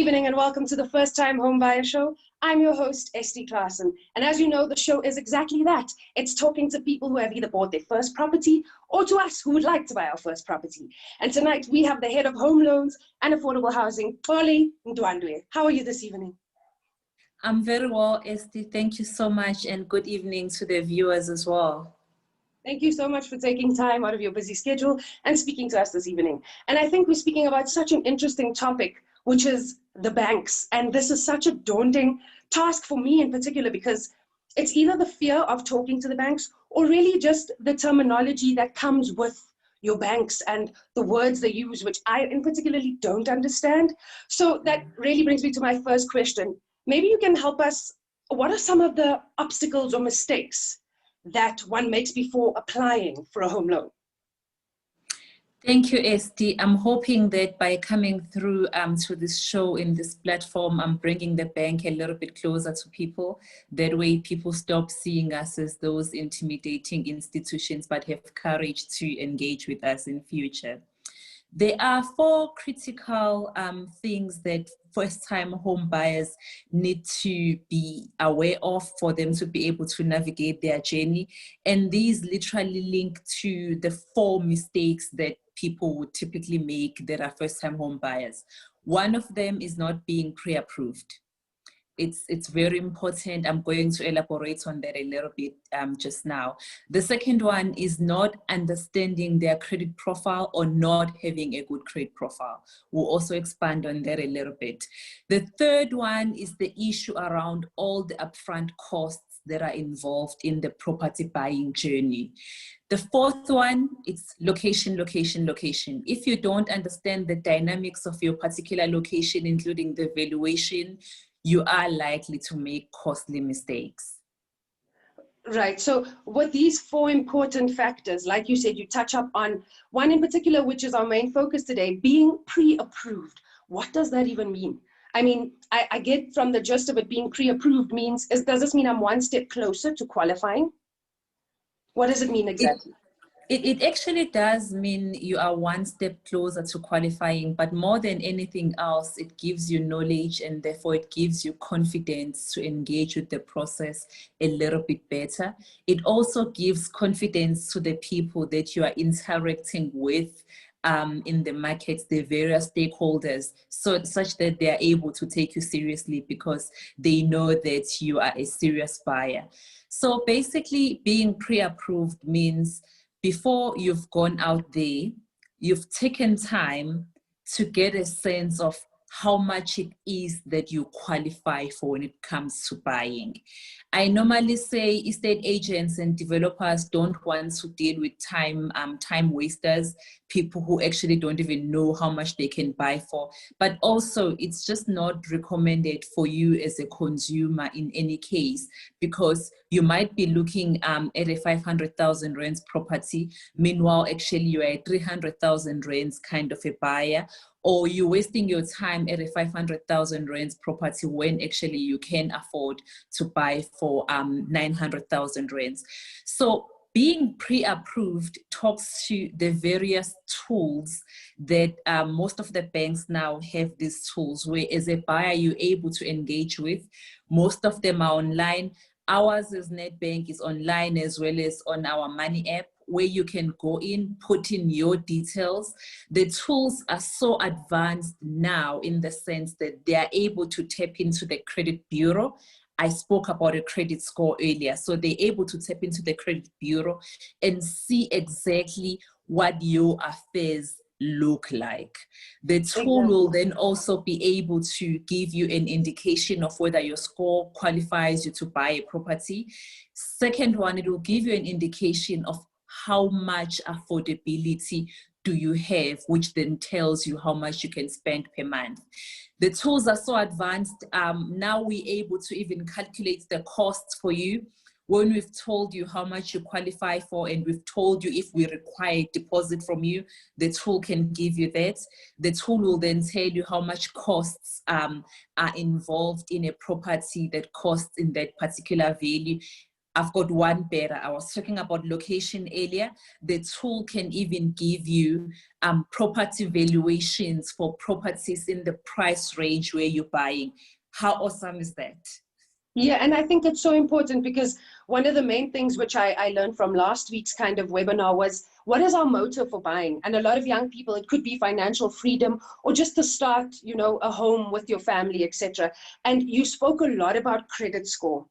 evening and welcome to the First Time Home Buyer Show. I'm your host, Esty Klassen. And as you know, the show is exactly that. It's talking to people who have either bought their first property or to us who would like to buy our first property. And tonight we have the head of home loans and affordable housing, Xoli Ndwandwe. How are you this evening? I'm very well, Esty. Thank you so much and good evening to the viewers as well. Thank you so much for taking time out of your busy schedule and speaking to us this evening. And I think we're speaking about such an interesting topic, which is the banks. And this is such a daunting task for me in particular, because it's either the fear of talking to the banks or really just the terminology that comes with your banks and the words they use, which I in particularly don't understand. So that really brings me to my first question. Maybe you can help us. What are some of the obstacles or mistakes that one makes before applying for a home loan? Thank you, Esty. I'm hoping that by coming through to this show in this platform, I'm bringing the bank a little bit closer to people. That way people stop seeing us as those intimidating institutions, but have courage to engage with us in future. There are four critical things that first-time home buyers need to be aware of for them to be able to navigate their journey. And these literally link to the four mistakes that people would typically make that are first-time home buyers. One of them is not being pre-approved. It's very important. I'm going to elaborate on that a little bit just now. The second one is not understanding their credit profile or not having a good credit profile. We'll also expand on that a little bit. The third one is the issue around all the upfront costs that are involved in the property buying journey. The fourth one, it's location, location, location. If you don't understand the dynamics of your particular location, including the valuation, you are likely to make costly mistakes. Right. So with these four important factors, like you said, you touch up on one in particular, which is our main focus today, being pre-approved. What does that even mean? I mean, I get from the gist of it, being pre-approved means, does this mean I'm one step closer to qualifying? What does it mean exactly? It actually does mean you are one step closer to qualifying, but more than anything else, it gives you knowledge and therefore it gives you confidence to engage with the process a little bit better. It also gives confidence to the people that you are interacting with in the markets, the various stakeholders, so such that they are able to take you seriously because they know that you are a serious buyer. So basically, being pre-approved means before you've gone out there, you've taken time to get a sense of how much it is that you qualify for when it comes to buying. I normally say estate agents and developers don't want to deal with time wasters, people who actually don't even know how much they can buy for. But also, it's just not recommended for you as a consumer in any case, because you might be looking at a 500,000 rands property. Meanwhile, actually, you are a 300,000 rands kind of a buyer, or you're wasting your time at a 500,000 rands property when actually you can afford to buy for 900,000 rands. So being pre-approved talks to the various tools that most of the banks now have these tools where as a buyer you're able to engage with. Most of them are online. Ours as Nedbank is online as well as on our Money app, where you can go in, put in your details. The tools are so advanced now in the sense that they are able to tap into the credit bureau. I spoke about a credit score earlier. So they're able to tap into the credit bureau and see exactly what your affairs look like. The tool will then also be able to give you an indication of whether your score qualifies you to buy a property. Second one, it will give you an indication of how much affordability do you have, which then tells you how much you can spend per month. The tools are so advanced. Now we're able to even calculate the costs for you. When we've told you how much you qualify for and we've told you if we require a deposit from you, the tool can give you that. The tool will then tell you how much costs are involved in a property that costs in that particular value. I've got one better. I was talking about location earlier. The tool can even give you property valuations for properties in the price range where you're buying. How awesome is that? Yeah, and I think it's so important because one of the main things which I learned from last week's kind of webinar was, what is our motive for buying? And a lot of young people, it could be financial freedom or just to start, you know, a home with your family, etc. And you spoke a lot about credit score.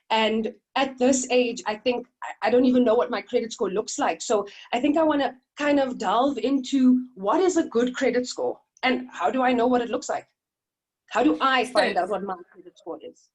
And at this age, I think I don't even know what my credit score looks like. So I think I want to kind of delve into what is a good credit score and how do I know what it looks like? How do I find out what my credit score is?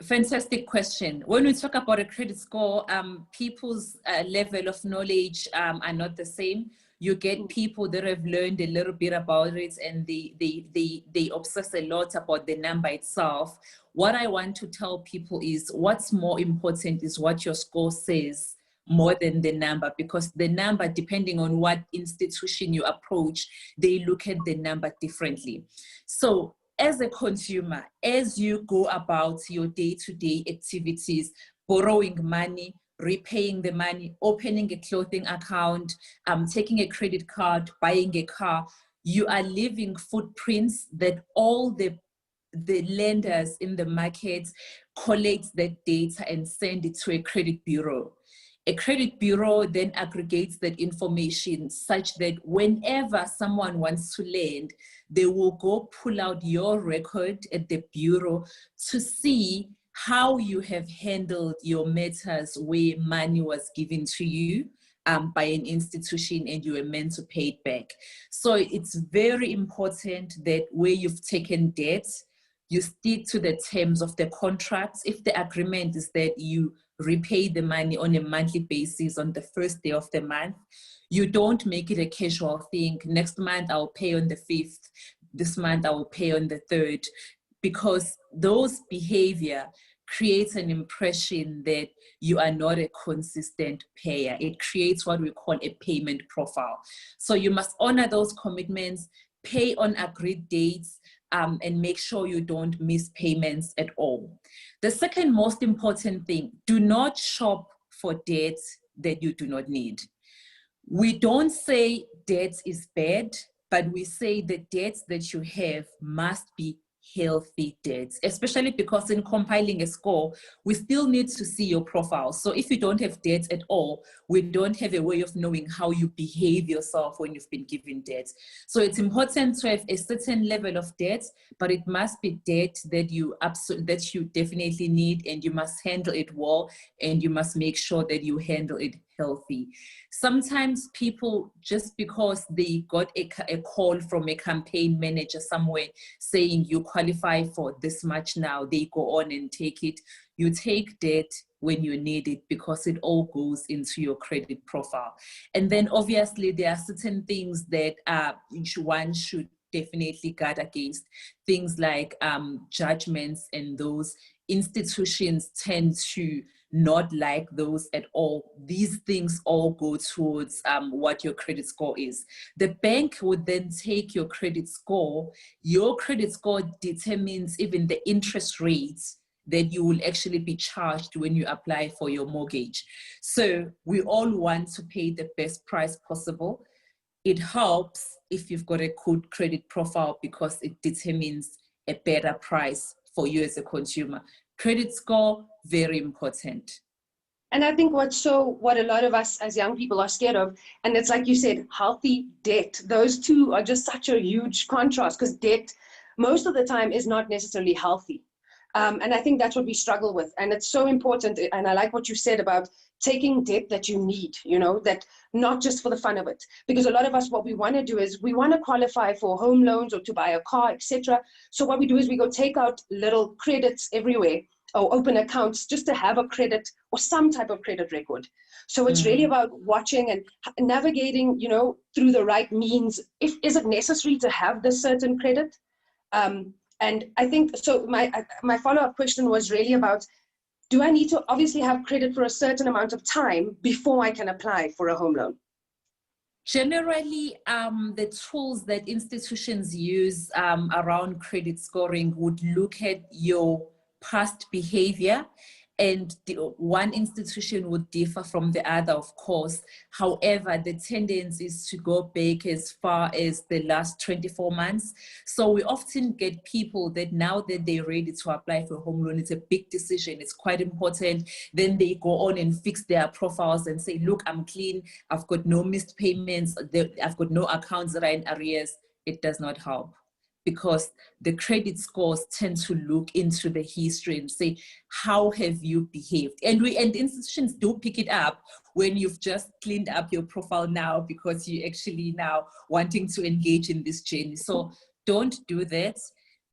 Fantastic question. When we talk about a credit score, people's level of knowledge are not the same. You get people that have learned a little bit about it and they obsess a lot about the number itself. What I want to tell people is what's more important is what your score says more than the number, because the number, depending on what institution you approach, they look at the number differently. So as a consumer, as you go about your day-to-day activities, borrowing money, repaying the money, opening a clothing account, taking a credit card, buying a car, you are leaving footprints that all the lenders in the market collate that data and send it to a credit bureau. A credit bureau then aggregates that information such that whenever someone wants to lend, they will go pull out your record at the bureau to see how you have handled your matters where money was given to you by an institution and you were meant to pay it back. So it's very important that where you've taken debt, you stick to the terms of the contracts. If the agreement is that you repay the money on a monthly basis on the first day of the month, you don't make it a casual thing. Next month I'll pay on the 5th, this month I will pay on the 3rd, because those behavior creates an impression that you are not a consistent payer. It creates what we call a payment profile. So you must honor those commitments, pay on agreed dates, and make sure you don't miss payments at all. The second most important thing, do not shop for debts that you do not need. We don't say debt is bad, but we say the debts that you have must be healthy debts, especially because in compiling a score, we still need to see your profile. So if you don't have debts at all, we don't have a way of knowing how you behave yourself when you've been given debt. So it's important to have a certain level of debt, but it must be debt that you definitely need, and you must handle it well, and you must make sure that you handle it healthy. Sometimes people, just because they got a call from a campaign manager somewhere saying you qualify for this much now, they go on and take it. You take debt when you need it because it all goes into your credit profile. And then obviously there are certain things that one should definitely guard against. Things like judgments, and those institutions tend to not like those at all. These things all go towards what your credit score is. The bank would then take your credit score. Your credit score determines even the interest rates that you will actually be charged when you apply for your mortgage. So we all want to pay the best price possible. It helps if you've got a good credit profile because it determines a better price for you as a consumer. Credit score, very important. And I think what a lot of us as young people are scared of, and it's like you said, healthy debt. Those two are just such a huge contrast, because debt most of the time is not necessarily healthy. And I think that's what we struggle with. And it's so important. And I like what you said about taking debt that you need, you know, that not just for the fun of it. Because a lot of us, what we want to do is we want to qualify for home loans or to buy a car, etc. So what we do is we go take out little credits everywhere, or open accounts just to have a credit or some type of credit record. So it's really about watching and navigating, you know, through the right means. Is it necessary to have this certain credit? And I think, so my follow-up question was really about, do I need to obviously have credit for a certain amount of time before I can apply for a home loan? Generally, the tools that institutions use around credit scoring would look at your past behavior And one institution would differ from the other, of course. However, the tendency is to go back as far as the last 24 months. So we often get people that now that they're ready to apply for a home loan, it's a big decision, it's quite important. Then they go on and fix their profiles and say, look, I'm clean, I've got no missed payments, I've got no accounts that are in arrears. It does not help, because the credit scores tend to look into the history and say, how have you behaved? And institutions do pick it up when you've just cleaned up your profile now, because you're actually now wanting to engage in this journey. So don't do that.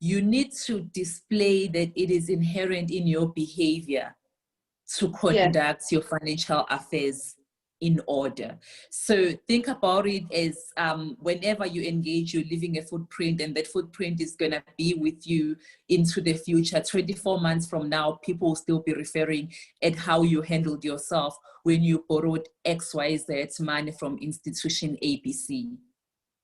You need to display that it is inherent in your behavior to conduct your financial affairs in order. So think about it as whenever you engage, you're leaving a footprint, and that footprint is going to be with you into the future. 24 months from now, people will still be referring at how you handled yourself when you borrowed XYZ money from institution ABC.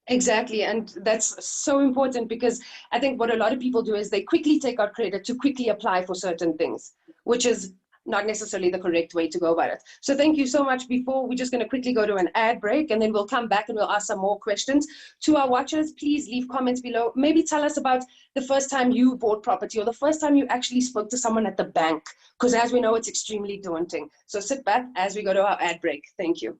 Exactly. And that's so important, because I think what a lot of people do is they quickly take out credit to quickly apply for certain things, which is not necessarily the correct way to go about it. So thank you so much. Before, we're just going to quickly go to an ad break, and then we'll come back and we'll ask some more questions. To our watchers, please leave comments below. Maybe tell us about the first time you bought property, or the first time you actually spoke to someone at the bank, because as we know, it's extremely daunting. So sit back as we go to our ad break. Thank you.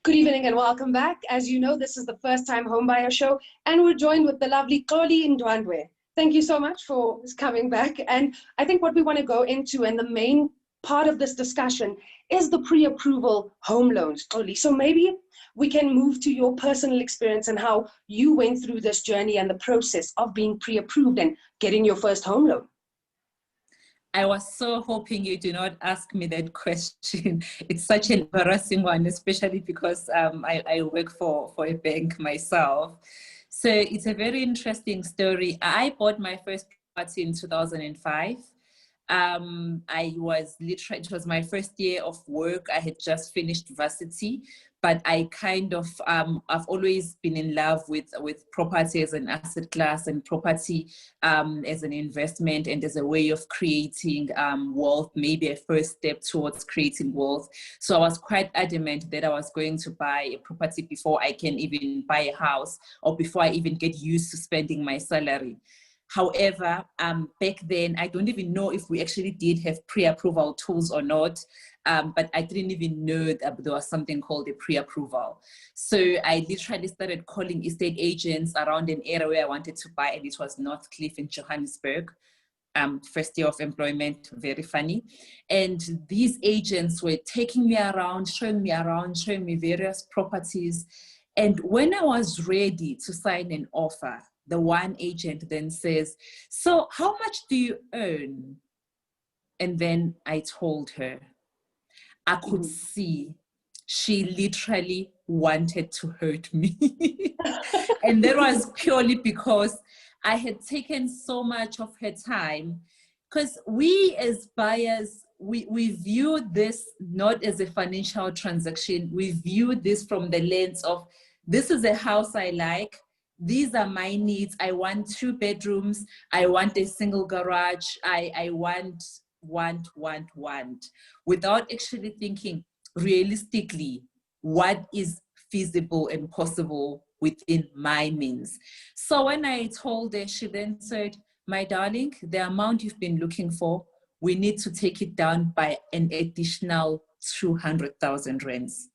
Good evening and welcome back. As you know, this is the First Time Homebuyer Show, and we're joined with the lovely Xoli Ndwandwe. Thank you so much for coming back. And I think what we want to go into, and the main part of this discussion, is the pre-approval home loans, Xoli. So maybe we can move to your personal experience and how you went through this journey and the process of being pre-approved and getting your first home loan. I was so hoping you do not ask me that question. It's such an embarrassing one, especially because I work for a bank myself. So it's a very interesting story. I bought my first property in 2005. It was my first year of work. I had just finished varsity, but I kind of, I've always been in love with property as an asset class, and property as an investment and as a way of creating wealth, maybe a first step towards creating wealth. So I was quite adamant that I was going to buy a property before I can even buy a house, or before I even get used to spending my salary. However, back then, I don't even know if we actually did have pre-approval tools or not, but I didn't even know that there was something called a pre-approval. So I literally started calling estate agents around an area where I wanted to buy, and it was Northcliffe in Johannesburg. First year of employment, very funny. And these agents were taking me around, showing me various properties. And when I was ready to sign an offer, the one agent then says, "So how much do you earn?" And then I told her. I could see she literally wanted to hurt me. And that was purely because I had taken so much of her time. Because we as buyers, we view this not as a financial transaction. We view this from the lens of, this is a house I like. These are my needs. I want 2 bedrooms. I want a single garage. I want, without actually thinking realistically what is feasible and possible within my means. So when I told her, she then said, "My darling, the amount you've been looking for, we need to take it down by an additional 200,000 rands."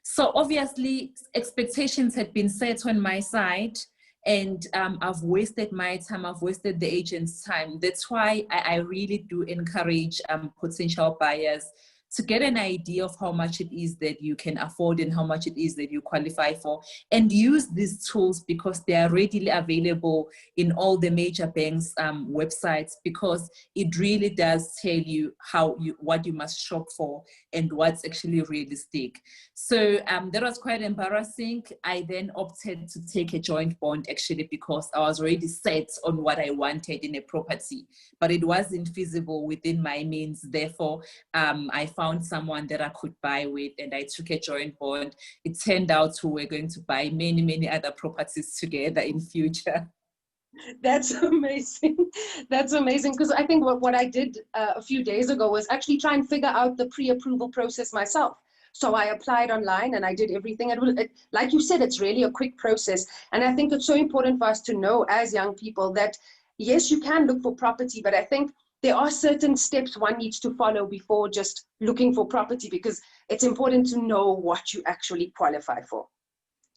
So obviously expectations had been set on my side, And I've wasted my time, I've wasted the agent's time. That's why I really do encourage potential buyers to get an idea of how much it is that you can afford and how much it is that you qualify for, and use these tools because they are readily available in all the major banks' websites, because it really does tell you what you must shop for and what's actually realistic. So that was quite embarrassing. I then opted to take a joint bond actually because I was already set on what I wanted in a property, but it wasn't feasible within my means. Therefore, I found someone that I could buy with and I took a joint bond. It turned out we were going to buy many, many other properties together in future. That's amazing. That's amazing. Because I think what I did a few days ago was actually try and figure out the pre-approval process myself. So I applied online and I did everything. Like you said, it's really a quick process. And I think it's so important for us to know as young people that, yes, you can look for property, but I think there are certain steps one needs to follow before just looking for property, because it's important to know what you actually qualify for.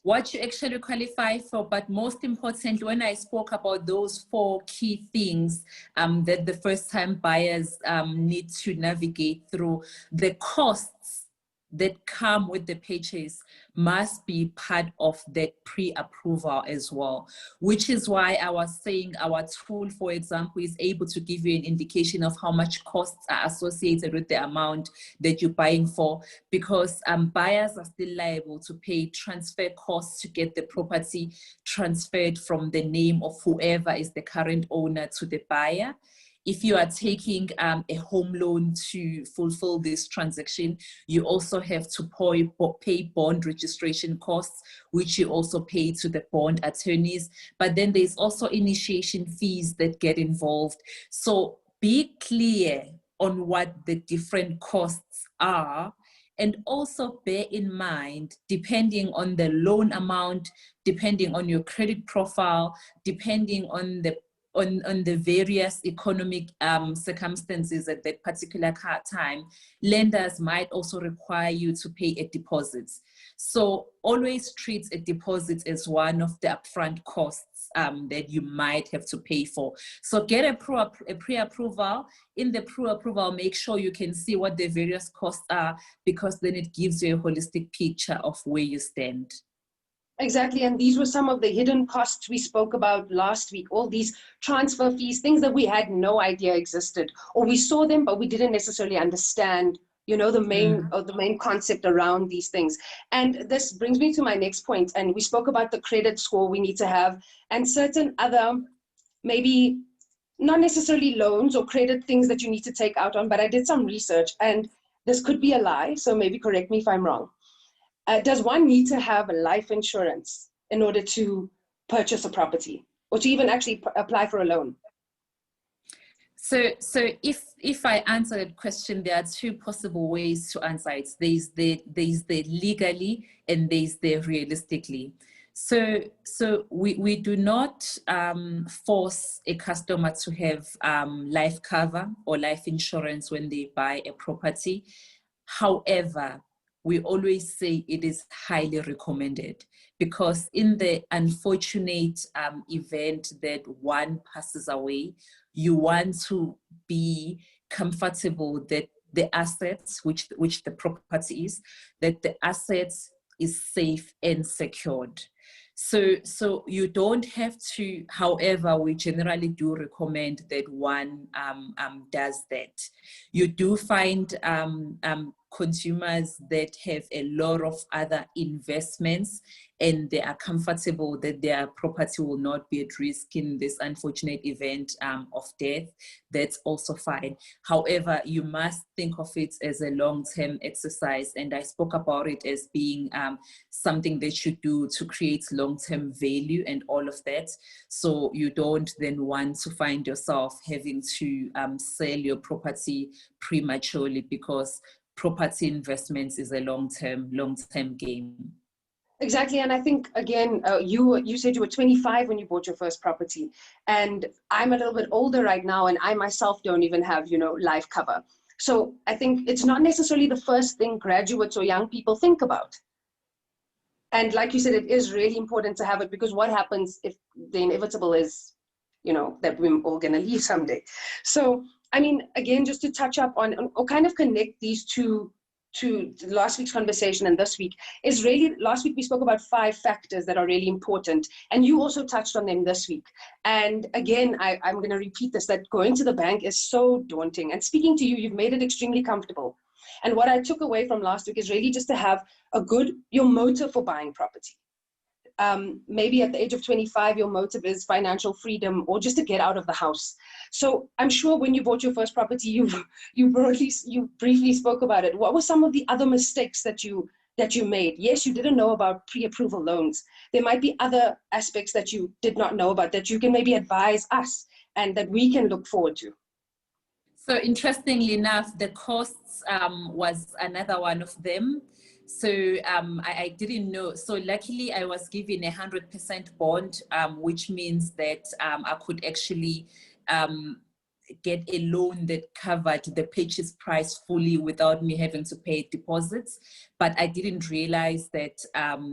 What you actually qualify for, but most importantly, when I spoke about those 4 key things that the first-time buyers need to navigate through, the costs that come with the purchase must be part of the pre-approval as well, which is why I was saying our tool, for example, is able to give you an indication of how much costs are associated with the amount that you're buying for, because buyers are still liable to pay transfer costs to get the property transferred from the name of whoever is the current owner to the buyer. If you are taking a home loan to fulfill this transaction, you also have to pay bond registration costs, which you also pay to the bond attorneys. But then there's also initiation fees that get involved. So be clear on what the different costs are. And also bear in mind, depending on the loan amount, depending on your credit profile, depending on the various economic circumstances at that particular time, lenders might also require you to pay a deposit. So always treat a deposit as one of the upfront costs that you might have to pay for. So get a pre-approval. In the pre-approval, make sure you can see what the various costs are, because then it gives you a holistic picture of where you stand. Exactly, and these were some of the hidden costs we spoke about last week, all these transfer fees, things that we had no idea existed, or we saw them, but we didn't necessarily understand, you know, the main concept around these things. And this brings me to my next point, and we spoke about the credit score we need to have, and certain other, maybe not necessarily loans or credit things that you need to take out on, but I did some research, and this could be a lie, so maybe correct me if I'm wrong. Does one need to have life insurance in order to purchase a property or to even actually apply for a loan? So if I answer that question, there are 2 possible ways to answer it. There's the legally and there's the realistically. So we do not force a customer to have life cover or life insurance when they buy a property. However, we always say it is highly recommended, because in the unfortunate event that one passes away, you want to be comfortable that the assets, which the property is, that the assets is safe and secured. So you don't have to, however, we generally do recommend that one does that. You do find consumers that have a lot of other investments and they are comfortable that their property will not be at risk in this unfortunate event of death. That's also fine. However, you must think of it as a long-term exercise, and I spoke about it as being something that you do to create long-term value and all of that. So you don't then want to find yourself having to sell your property prematurely, because property investments is a long-term game. Exactly, and I think, again, you said you were 25 when you bought your first property, and I'm a little bit older right now, and I myself don't even have, you know, life cover. So I think it's not necessarily the first thing graduates or young people think about. And like you said, it is really important to have it, because what happens if the inevitable is, you know, that we're all going to leave someday. So, I mean, again, just to touch up on, or kind of connect these two to last week's conversation and this week, is really, last week we spoke about 5 factors that are really important, and you also touched on them this week. And again, I'm going to repeat this, that going to the bank is so daunting, and speaking to you, you've made it extremely comfortable. And what I took away from last week is really just to have your motive for buying property. Maybe at the age of 25, your motive is financial freedom, or just to get out of the house. So I'm sure when you bought your first property, you briefly spoke about it. What were some of the other mistakes that you made? Yes, you didn't know about pre-approval loans. There might be other aspects that you did not know about that you can maybe advise us and that we can look forward to. So interestingly enough, the costs was another one of them. So I didn't know. So luckily I was given 100% bond, which means that I could actually get a loan that covered the purchase price fully without me having to pay deposits. But I didn't realize that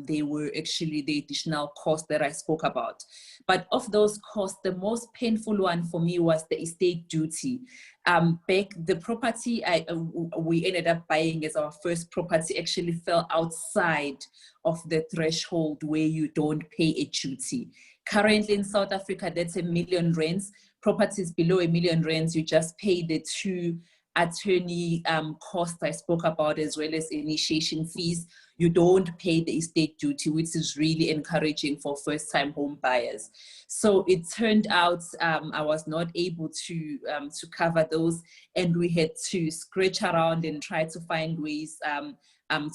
they were actually the additional cost that I spoke about. But of those costs, the most painful one for me was the estate duty. The property we ended up buying as our first property actually fell outside of the threshold where you don't pay a duty. Currently in South Africa, that's R1 million. Properties below R1 million, you just pay the 2 attorney costs I spoke about, as well as initiation fees. You don't pay the estate duty, which is really encouraging for first-time home buyers. So it turned out I was not able to cover those, and we had to scratch around and try to find ways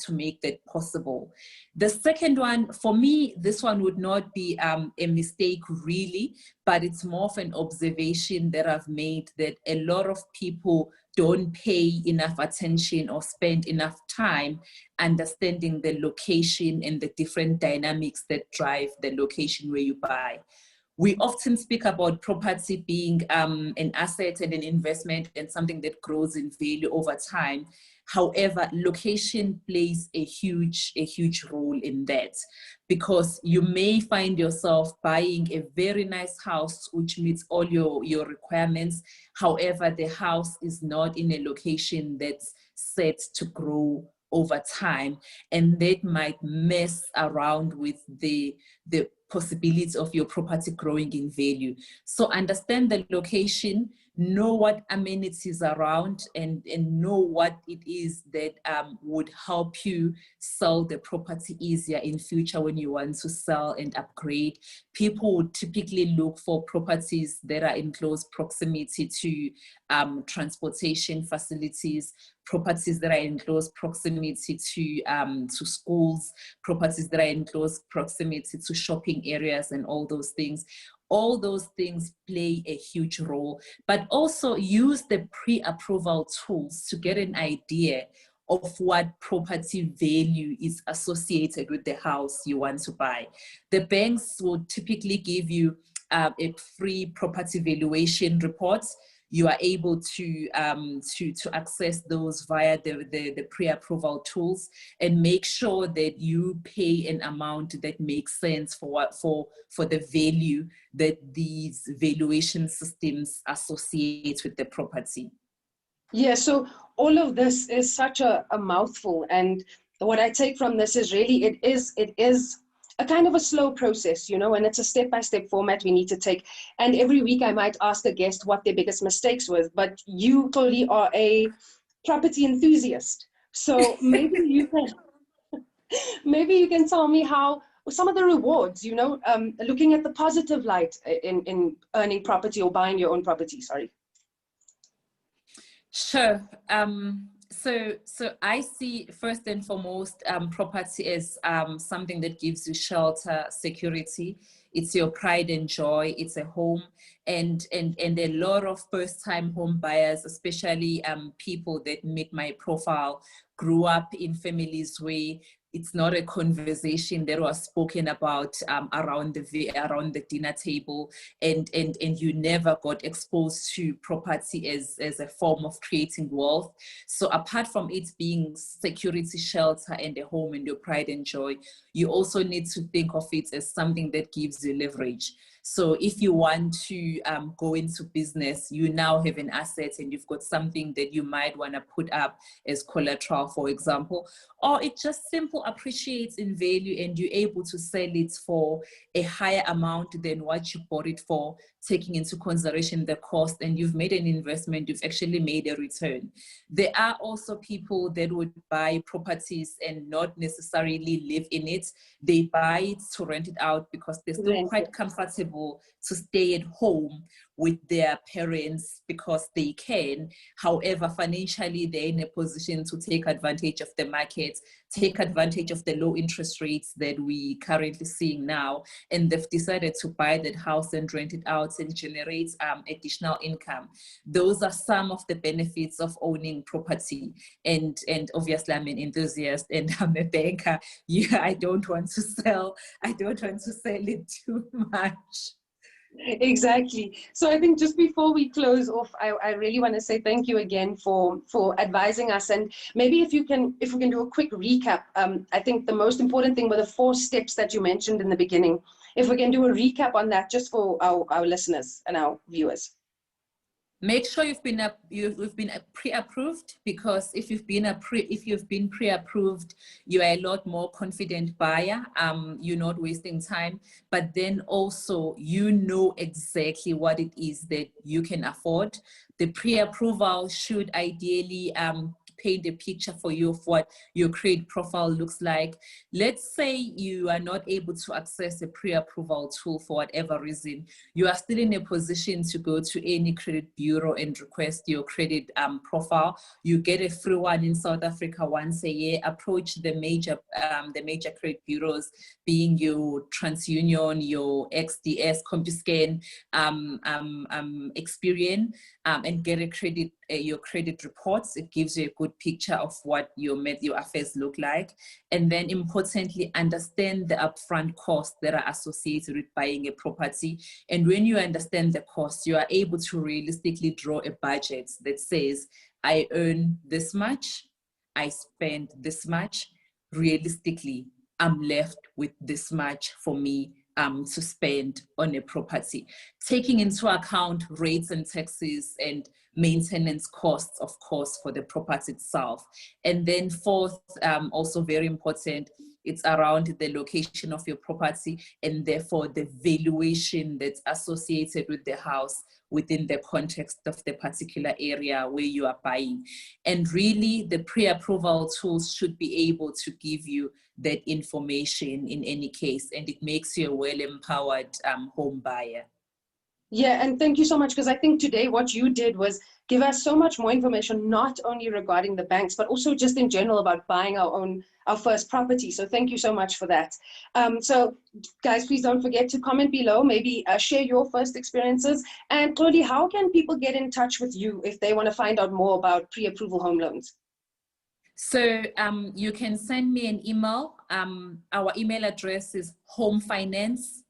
to make that possible. The second one, for me, this one would not be a mistake really, but it's more of an observation that I've made, that a lot of people don't pay enough attention or spend enough time understanding the location and the different dynamics that drive the location where you buy. We often speak about property being an asset and an investment and something that grows in value over time. However, location plays a huge role in that, because you may find yourself buying a very nice house which meets all your requirements. However, the house is not in a location that's set to grow over time, and that might mess around with the possibility of your property growing in value. So understand the location, know what amenities around, and know what it is that would help you sell the property easier in future when you want to sell and upgrade. People would typically look for properties that are in close proximity to transportation facilities, properties that are in close proximity to schools, properties that are in close proximity to shopping areas, and all those things. All those things play a huge role, but also use the pre-approval tools to get an idea of what property value is associated with the house you want to buy. The banks will typically give you a free property valuation reports. You are able to access those via the pre-approval tools, and make sure that you pay an amount that makes sense for the value that these valuation systems associate with the property. Yeah, so all of this is such a mouthful, and what I take from this is really it is a kind of a slow process, you know, and it's a step-by-step format we need to take. And every week I might ask a guest what their biggest mistakes was, but you clearly are a property enthusiast. So maybe you can tell me how some of the rewards, you know, looking at the positive light in earning property or buying your own property, sorry. Sure. So I see first and foremost property as something that gives you shelter, security. It's your pride and joy. It's a home. and a lot of first-time home buyers, especially people that meet my profile, grew up in families where it's not a conversation that was spoken about around the dinner table, and you never got exposed to property as a form of creating wealth. So apart from it being security, shelter, and a home and your pride and joy, you also need to think of it as something that gives you leverage. So if you want to go into business, you now have an asset and you've got something that you might want to put up as collateral, for example, or it just simple appreciates in value and you're able to sell it for a higher amount than what you bought it for, taking into consideration the cost, and you've made an investment, you've actually made a return. There are also people that would buy properties and not necessarily live in it. They buy it to rent it out because they're still quite comfortable to stay at home with their parents because they can. However, financially, they're in a position to take advantage of the market, take advantage of the low interest rates that we currently seeing now, and they've decided to buy that house and rent it out and generate additional income. Those are some of the benefits of owning property. And obviously, I'm an enthusiast and I'm a banker. Yeah, I don't want to sell it too much. Exactly. So I think just before we close off, I really want to say thank you again for advising us. And maybe if we can do a quick recap. I think the most important thing were the 4 steps that you mentioned in the beginning. If we can do a recap on that just for our listeners and our viewers. Make sure you've been pre-approved, because if you've been pre-approved, you are a lot more confident buyer. You're not wasting time, but then also you know exactly what it is that you can afford. The pre-approval should ideally paint a picture for you of what your credit profile looks like. Let's say you are not able to access a pre-approval tool for whatever reason. You are still in a position to go to any credit bureau and request your credit profile. You get a free one in South Africa once a year. Approach the major credit bureaus, being your TransUnion, your XDS, CompuScan, Experian, and get your credit reports. It gives you a good picture of what your affairs look like. And then importantly, understand the upfront costs that are associated with buying a property. And when you understand the costs, you are able to realistically draw a budget that says, I earn this much, I spend this much. Realistically, I'm left with this much for me to spend on a property, taking into account rates and taxes and maintenance costs, of course, for the property itself. And then fourth, also very important, it's around the location of your property and therefore the valuation that's associated with the house within the context of the particular area where you are buying. And really, the pre-approval tools should be able to give you that information in any case, and it makes you a well-empowered home buyer. Yeah, and thank you so much, because I think today what you did was give us so much more information, not only regarding the banks, but also just in general about buying our first property. So thank you so much for that. So guys, please don't forget to comment below, maybe share your first experiences. And Claudie, how can people get in touch with you if they want to find out more about pre-approval home loans? So you can send me an email. Our email address is homefinance,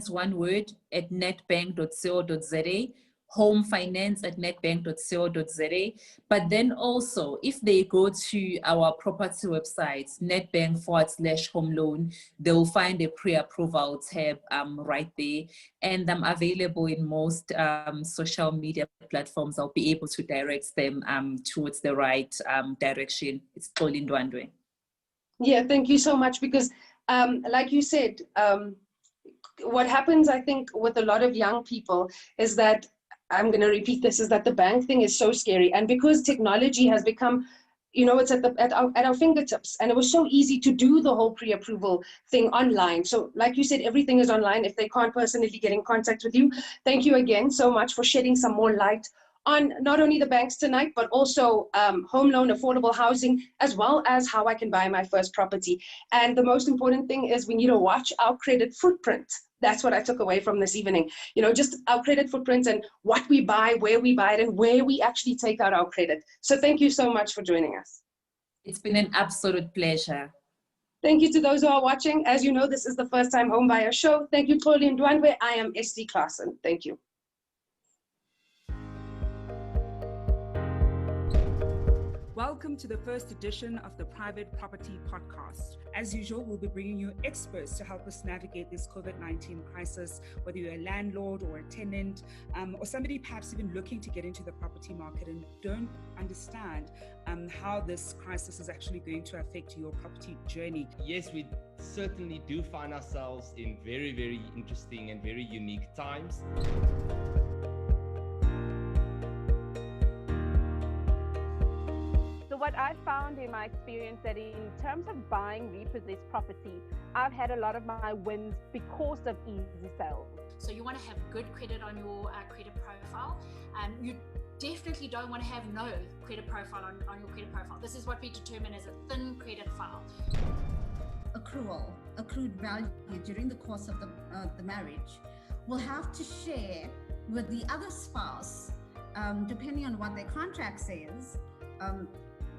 one word, at nedbank.co.za, homefinance@nedbank.co.za. But then also, if they go to our property website, nedbank/home loan, they'll find a pre-approval tab right there. And I'm available in most social media platforms. I'll be able to direct them towards the right direction. It's Xoli Ndwandwe. Yeah, thank you so much, because like you said, what happens, I think, with a lot of young people is that, I'm going to repeat this, is that the bank thing is so scary. And because technology has become, it's at our fingertips, and it was so easy to do the whole pre-approval thing online. So like you said, everything is online. If they can't personally get in contact with you, thank you again so much for shedding some more light on not only the banks tonight, but also home loan, affordable housing, as well as how I can buy my first property. And the most important thing is we need to watch our credit footprint. That's what I took away from this evening. You know, just our credit footprint and what we buy, where we buy it, and where we actually take out our credit. So thank you so much for joining us. It's been an absolute pleasure. Thank you to those who are watching. As you know, this is the First Time Home Buyer Show. Thank you, Tloli Ndwandwe. I am SD Klassen. Thank you. Welcome to the first edition of the Private Property Podcast. As usual, we'll be bringing you experts to help us navigate this COVID-19 crisis, whether you're a landlord or a tenant, or somebody perhaps even looking to get into the property market and don't understand how this crisis is actually going to affect your property journey. Yes, we certainly do find ourselves in very, very interesting and very unique times. So what I found in my experience that in terms of buying repossessed property, I've had a lot of my wins because of easy sales. So you want to have good credit on your credit profile. You definitely don't want to have no credit profile on your credit profile. This is what we determine as a thin credit file. Accrued value during the course of the marriage will have to share with the other spouse, depending on what their contract says,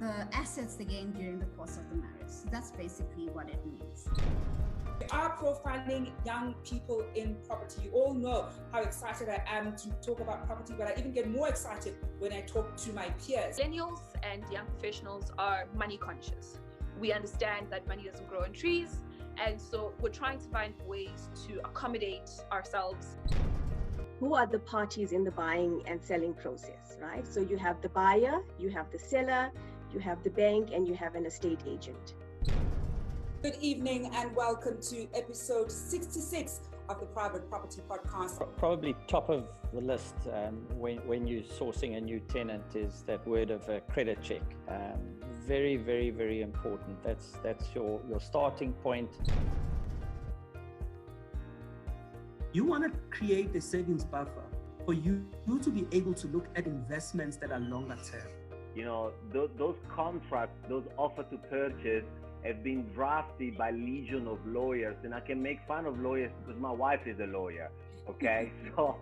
the assets they gain during the course of the marriage. So that's basically what it means. We are profiling young people in property. You all know how excited I am to talk about property, but I even get more excited when I talk to my peers. Millennials and young professionals are money conscious. We understand that money doesn't grow on trees, and so we're trying to find ways to accommodate ourselves. Who are the parties in the buying and selling process, right? So you have the buyer, you have the seller, you have the bank, and you have an estate agent. Good evening and welcome to episode 66 of the Private Property Podcast. Probably top of the list when you're sourcing a new tenant is that word of a credit check. Very, very, very important. That's your starting point. You want to create a savings buffer for you to be able to look at investments that are longer term. You know, those contracts, those offer to purchase have been drafted by legion of lawyers, and I can make fun of lawyers because my wife is a lawyer, okay? So.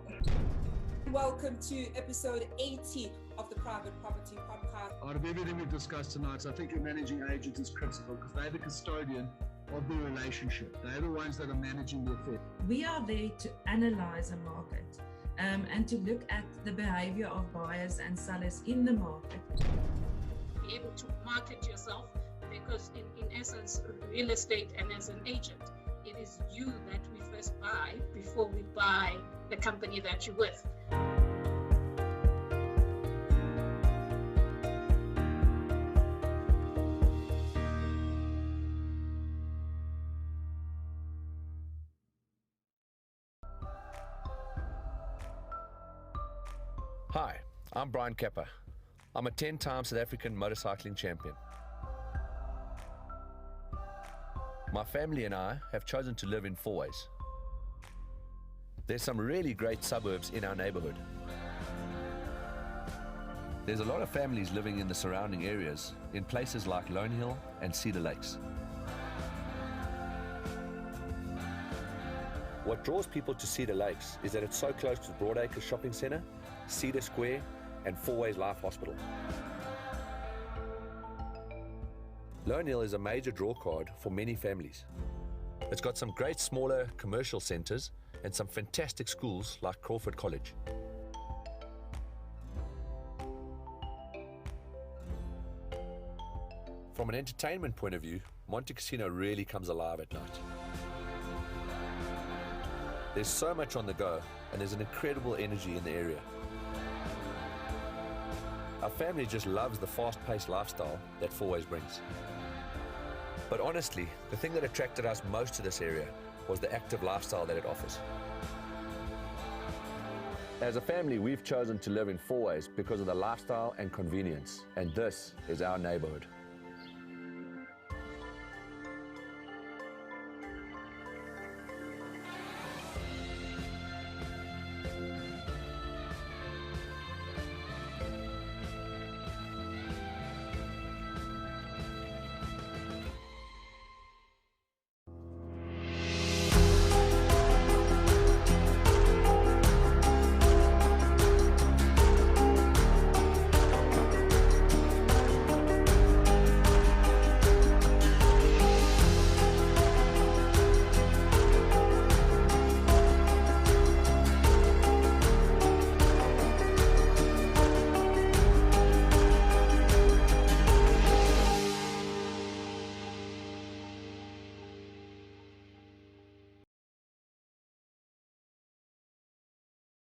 Welcome to episode 80 of the Private Property Podcast. Out of everything we've discussed tonight, I think your managing agent is critical because they're the custodian of the relationship. They're the ones that are managing the affair. We are there to analyze a market and to look at the behavior of buyers and sellers in the market. Be able to market yourself, because in essence, real estate and as an agent, it is you that we first buy before we buy the company that you're with. Hi, I'm Brian Kepper. I'm a 10-time South African motorcycling champion. My family and I have chosen to live in Fourways. There's some really great suburbs in our neighborhood. There's a lot of families living in the surrounding areas in places like Lone Hill and Cedar Lakes. What draws people to Cedar Lakes is that it's so close to the Broadacre Shopping Centre, Cedar Square and Fourways Life Hospital. Lone Hill is a major draw card for many families. It's got some great smaller commercial centres and some fantastic schools like Crawford College. From an entertainment point of view, Monte Casino really comes alive at night. There's so much on the go and there's an incredible energy in the area. Our family just loves the fast-paced lifestyle that Fourways brings. But honestly, the thing that attracted us most to this area was the active lifestyle that it offers. As a family, we've chosen to live in Fourways because of the lifestyle and convenience, and this is our neighborhood.